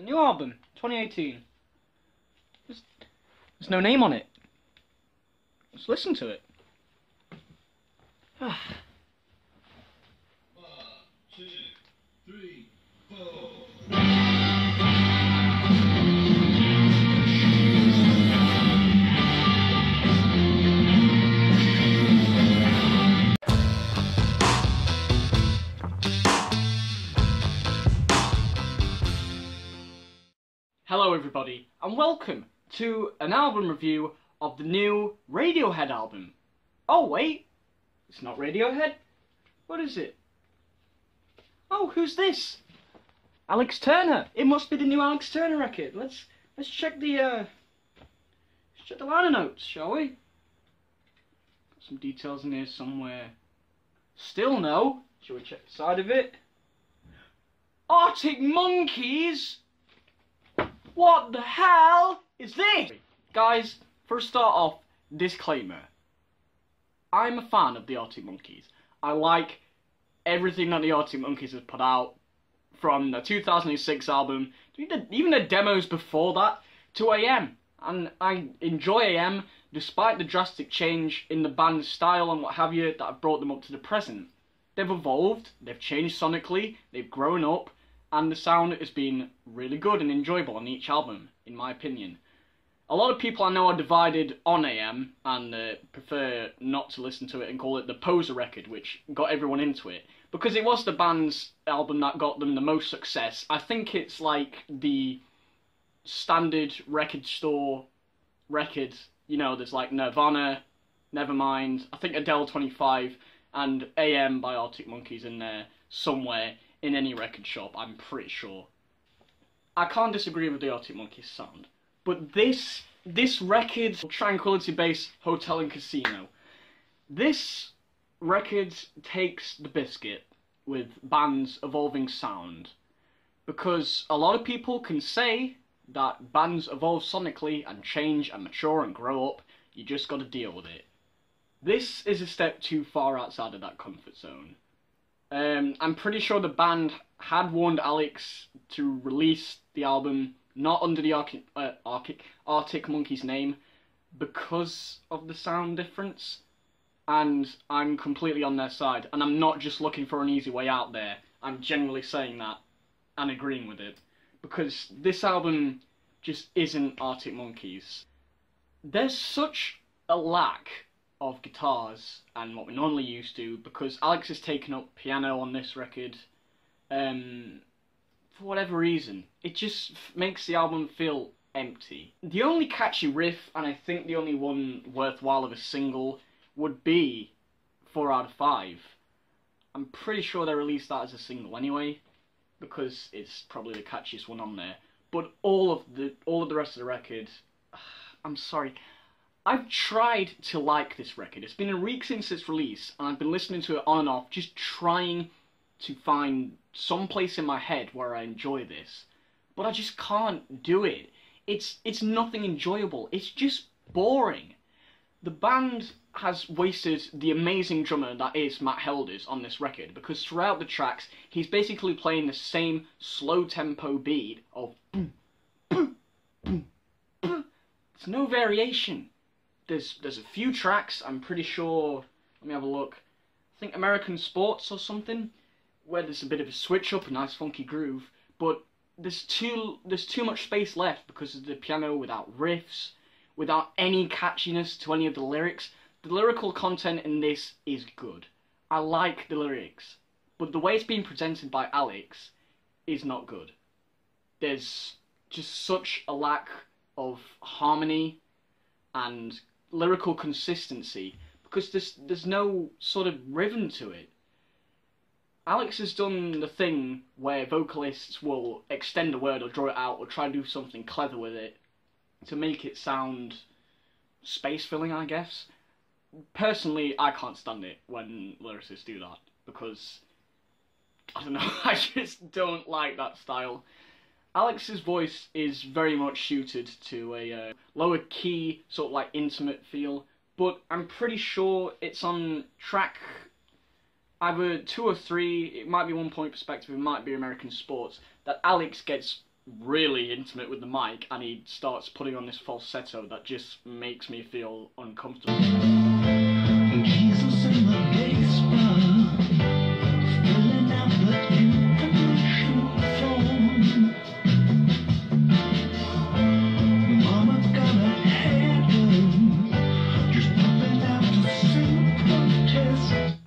New album, 2018. There's no name on it. Let's listen to it. 1, 2, 3, 4. Hello everybody, and welcome to an album review of the new Radiohead album. Oh wait, it's not Radiohead? What is it? Oh, who's this? Alex Turner. It must be the new Alex Turner record. Let's check the liner notes, shall we? Got some details in here somewhere. Still no. Shall we check the side of it? Arctic Monkeys? What the hell is this? Guys, for a start off, disclaimer. I'm a fan of the Arctic Monkeys. I like everything that the Arctic Monkeys have put out, from the 2006 album, even the demos before that, to AM. And I enjoy AM, despite the drastic change in the band's style and what have you that have brought them up to the present. They've evolved, they've changed sonically, they've grown up, and the sound has been really good and enjoyable on each album, in my opinion. A lot of people I know are divided on AM and prefer not to listen to it and call it the poser record, which got everyone into it. Because it was the band's album that got them the most success. I think it's like the standard record store record. You know, there's like Nirvana, Nevermind, I think Adele 25, and AM by Arctic Monkeys in there somewhere in any record shop, I'm pretty sure. I can't disagree with the Arctic Monkeys sound. But this record, Tranquility Base Hotel and Casino, this record takes the biscuit with bands' evolving sound. Because a lot of people can say that bands evolve sonically and change and mature and grow up, you just gotta deal with it. This is a step too far outside of that comfort zone. I'm pretty sure the band had warned Alex to release the album not under the Arctic Monkeys name because of the sound difference, and I'm completely on their side, and I'm not just looking for an easy way out there. I'm genuinely saying that and agreeing with it, because this album just isn't Arctic Monkeys. There's such a lack of guitars and what we're normally used to, because Alex has taken up piano on this record. For whatever reason, it just makes the album feel empty. The only catchy riff, and I think the only one worthwhile of a single, would be 4 out of 5. I'm pretty sure they released that as a single anyway, because it's probably the catchiest one on there. But all of the rest of the record, I'm sorry, I've tried to like this record. It's been a week since its release, and I've been listening to it on and off, just trying to find some place in my head where I enjoy this. But I just can't do it. It's nothing enjoyable. It's just boring. The band has wasted the amazing drummer that is Matt Helders on this record, because throughout the tracks, he's basically playing the same slow tempo beat of boom, boom, boom, boom. There's no variation. There's a few tracks, I'm pretty sure, let me have a look, I think American Sports or something, where there's a bit of a switch up, a nice funky groove, but there's too much space left because of the piano without riffs, without any catchiness to any of the lyrics. The lyrical content in this is good. I like the lyrics, but the way it's being presented by Alex is not good. There's just such a lack of harmony and lyrical consistency, because there's no sort of rhythm to it. Alex has done the thing where vocalists will extend a word or draw it out or try to do something clever with it to make it sound space-filling, I guess. Personally, I can't stand it when lyricists do that, because, I don't know, I just don't like that style. Alex's voice is very much suited to a lower key, sort of like intimate feel, but I'm pretty sure it's on track either 2 or 3, it might be 1 Point Perspective, it might be American Sports, that Alex gets really intimate with the mic, and he starts putting on this falsetto that just makes me feel uncomfortable. Jesus in the basement, filling out the information form. Mama got a headache, just popping out to sing protest.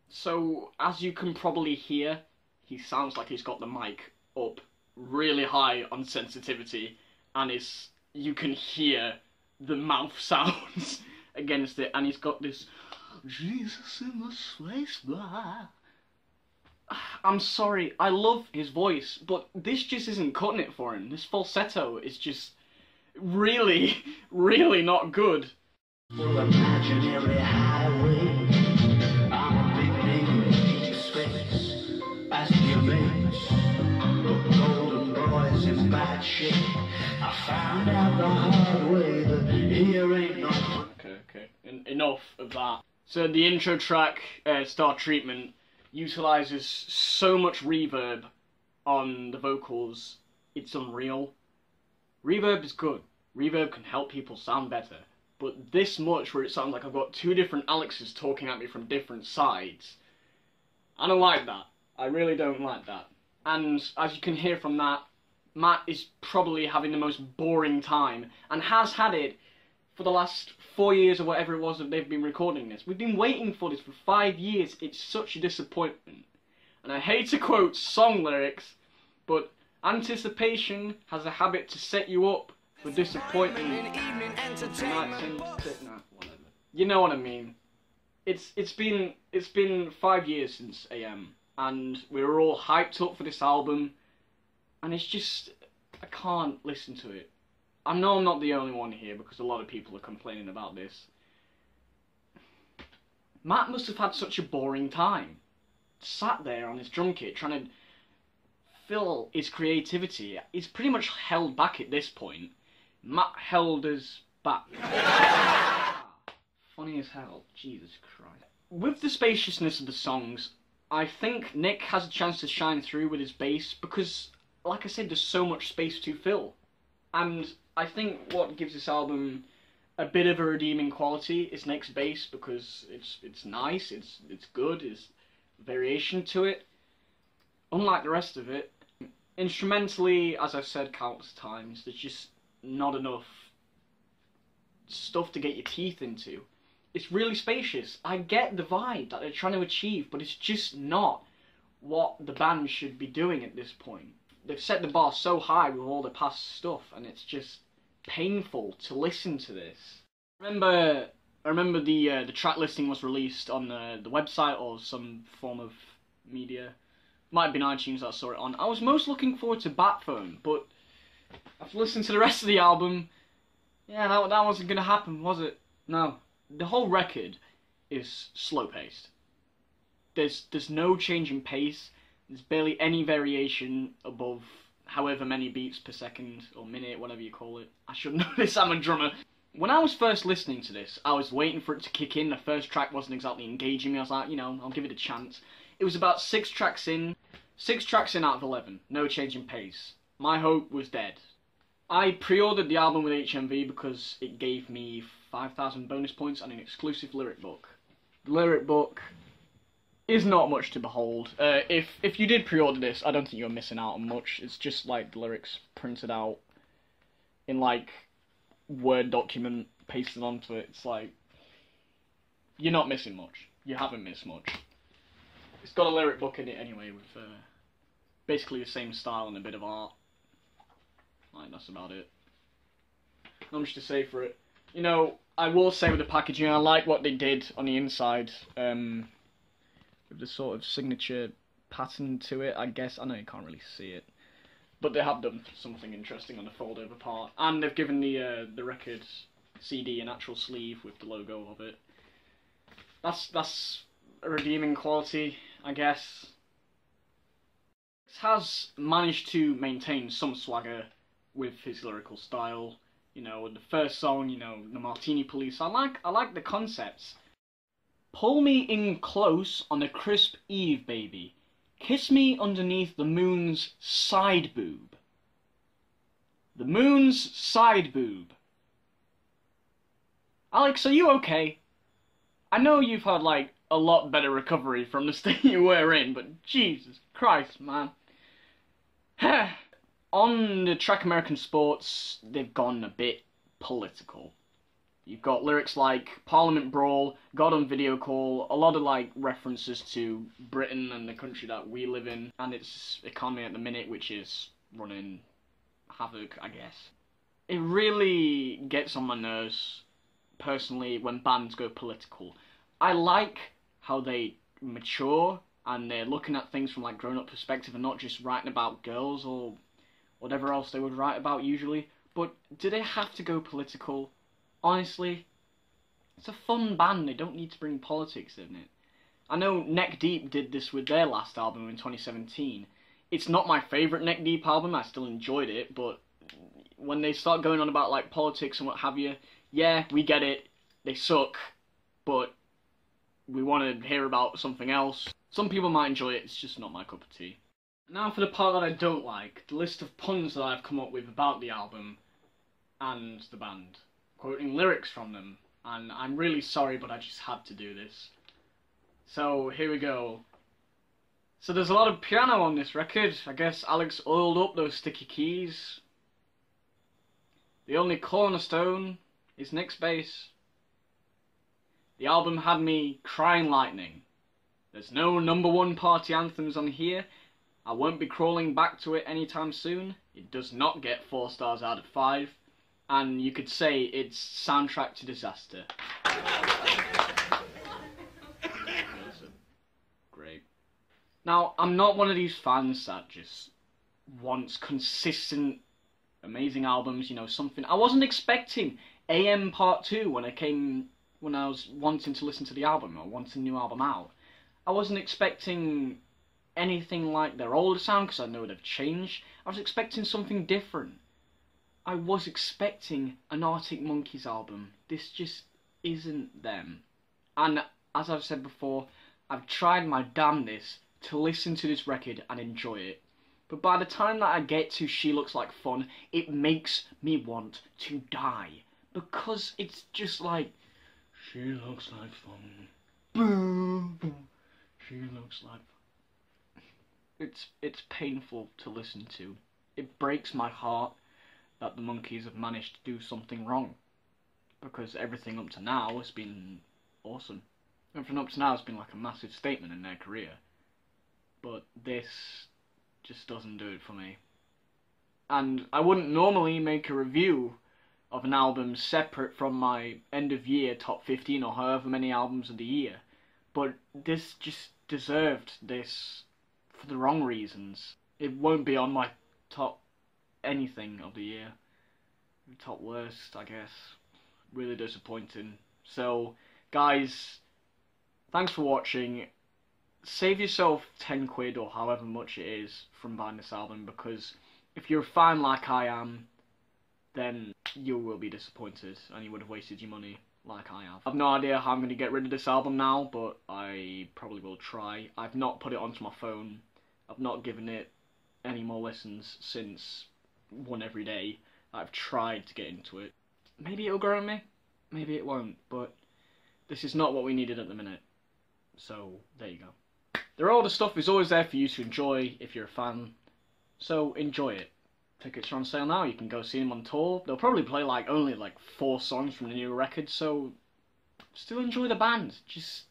So, as you can probably hear, he sounds like he's got the mic up really high on sensitivity, and you can hear the mouth sounds against it, and he's got this Jesus in the space bar. I'm sorry, I love his voice, but this just isn't cutting it for him. This falsetto is just really, really not good. For imaginary highway, I'm a big nigga in deep space. Ask your mates, the golden boys in bad shape. I found out the hard way that here ain't no. Okay. Enough of that. So the intro track, Star Treatment, utilizes so much reverb on the vocals, it's unreal. Reverb is good. Reverb can help people sound better. But this much where it sounds like I've got two different Alexes talking at me from different sides, I don't like that. I really don't like that. And as you can hear from that, Matt is probably having the most boring time, and has had it for the last 4 years or whatever it was that they've been recording this. We've been waiting for this for 5 years. It's such a disappointment. And I hate to quote song lyrics, but anticipation has a habit to set you up for disappointment. You know what I mean. It's been 5 years since AM, and we were all hyped up for this album, and it's just, I can't listen to it. I know I'm not the only one here, because a lot of people are complaining about this. Matt must have had such a boring time. Sat there on his drum kit trying to fill his creativity. He's pretty much held back at this point. Matt held us back. Funny as hell. Jesus Christ. With the spaciousness of the songs, I think Nick has a chance to shine through with his bass, because, like I said, there's so much space to fill. And I think what gives this album a bit of a redeeming quality is Nick's bass, because it's nice, it's good, there's variation to it. Unlike the rest of it, instrumentally, as I've said countless times, there's just not enough stuff to get your teeth into. It's really spacious. I get the vibe that they're trying to achieve, but it's just not what the band should be doing at this point. They've set the bar so high with all the past stuff, and it's just painful to listen to this. I remember the track listing was released on the website or some form of media. Might have been iTunes that I saw it on. I was most looking forward to Bat Phone, but after listening to the rest of the album, yeah, that wasn't going to happen, was it? No. The whole record is slow-paced. There's no change in pace. There's barely any variation above however many beats per second or minute, whatever you call it. I should know this, I'm a drummer. When I was first listening to this, I was waiting for it to kick in. The first track wasn't exactly engaging me. I was like, I'll give it a chance. It was about 6 tracks in. 6 tracks in out of 11. No change in pace. My hope was dead. I pre-ordered the album with HMV because it gave me 5,000 bonus points and an exclusive lyric book. The lyric book is not much to behold. If you did pre-order this, I don't think you're missing out on much. It's just like the lyrics printed out in like Word document pasted onto it. It's like, you're not missing much. You haven't missed much. It's got a lyric book in it anyway with basically the same style and a bit of art. Like, that's about it. Not much to say for it. I will say with the packaging, I like what they did on the inside. With the sort of signature pattern to it, I guess. I know you can't really see it, but they have done something interesting on the fold-over part, and they've given the record CD an actual sleeve with the logo of it. That's a redeeming quality, I guess. It has managed to maintain some swagger with his lyrical style. The first song, the Martini Police. I like the concepts. Pull me in close on a crisp eve, baby. Kiss me underneath the moon's side boob. The Moon's Side Boob. Alex, are you okay? I know you've had, like, a lot better recovery from the state you were in, but Jesus Christ, man. On the Track American Sports, they've gone a bit political. You've got lyrics like Parliament Brawl, God on Video Call, a lot of, like, references to Britain and the country that we live in, and its economy at the minute, which is running havoc, I guess. It really gets on my nerves, personally, when bands go political. I like how they mature and they're looking at things from like grown-up perspective and not just writing about girls or whatever else they would write about usually. But do they have to go political? Honestly, it's a fun band. They don't need to bring politics in it. I know Neck Deep did this with their last album in 2017. It's not my favourite Neck Deep album. I still enjoyed it, but when they start going on about like politics and what have you, yeah, we get it. They suck, but we want to hear about something else. Some people might enjoy it, it's just not my cup of tea. Now for the part that I don't like, the list of puns that I've come up with about the album and the band, quoting lyrics from them, and I'm really sorry, but I just had to do this. So, here we go. So there's a lot of piano on this record. I guess Alex oiled up those sticky keys. The only cornerstone is Nick's bass. The album had me crying lightning. There's no #1 party anthems on here. I won't be crawling back to it anytime soon. It does not get 4 stars out of 5. And you could say it's soundtrack to disaster. Great. Now, I'm not one of these fans that just wants consistent, amazing albums, you know, something. I wasn't expecting AM Part 2 when I was wanting to listen to the album, or wanting a new album out. I wasn't expecting anything like their older sound, because I know they've changed. I was expecting something different. I was expecting an Arctic Monkeys album. This just isn't them. And as I've said before, I've tried my damnedest to listen to this record and enjoy it. But by the time that I get to She Looks Like Fun, it makes me want to die. Because it's just like, she looks like fun. Boom, boom. She looks like fun. It's painful to listen to. It breaks my heart that the Monkeys have managed to do something wrong. Because everything up to now has been awesome. Everything up to now has been like a massive statement in their career. But this just doesn't do it for me. And I wouldn't normally make a review of an album separate from my end of year top 15 or however many albums of the year. But this just deserved this for the wrong reasons. It won't be on my top anything of the year. Top worst, I guess. Really disappointing. So, guys, thanks for watching. Save yourself 10 quid or however much it is from buying this album, because if you're a fan like I am, then you will be disappointed and you would have wasted your money like I have. I've no idea how I'm going to get rid of this album now, but I probably will try. I've not put it onto my phone. I've not given it any more listens since One Every Day. I've tried to get into it. Maybe it'll grow on me, maybe it won't, but this is not what we needed at the minute. So, there you go. The older stuff is always there for you to enjoy if you're a fan, so enjoy it. Tickets are on sale now, you can go see them on tour. They'll probably play only 4 songs from the new record, so still enjoy the band, just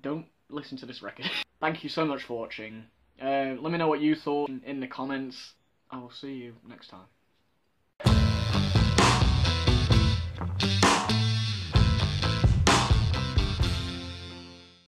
don't listen to this record. Thank you so much for watching. Let me know what you thought in the comments. I will see you next time.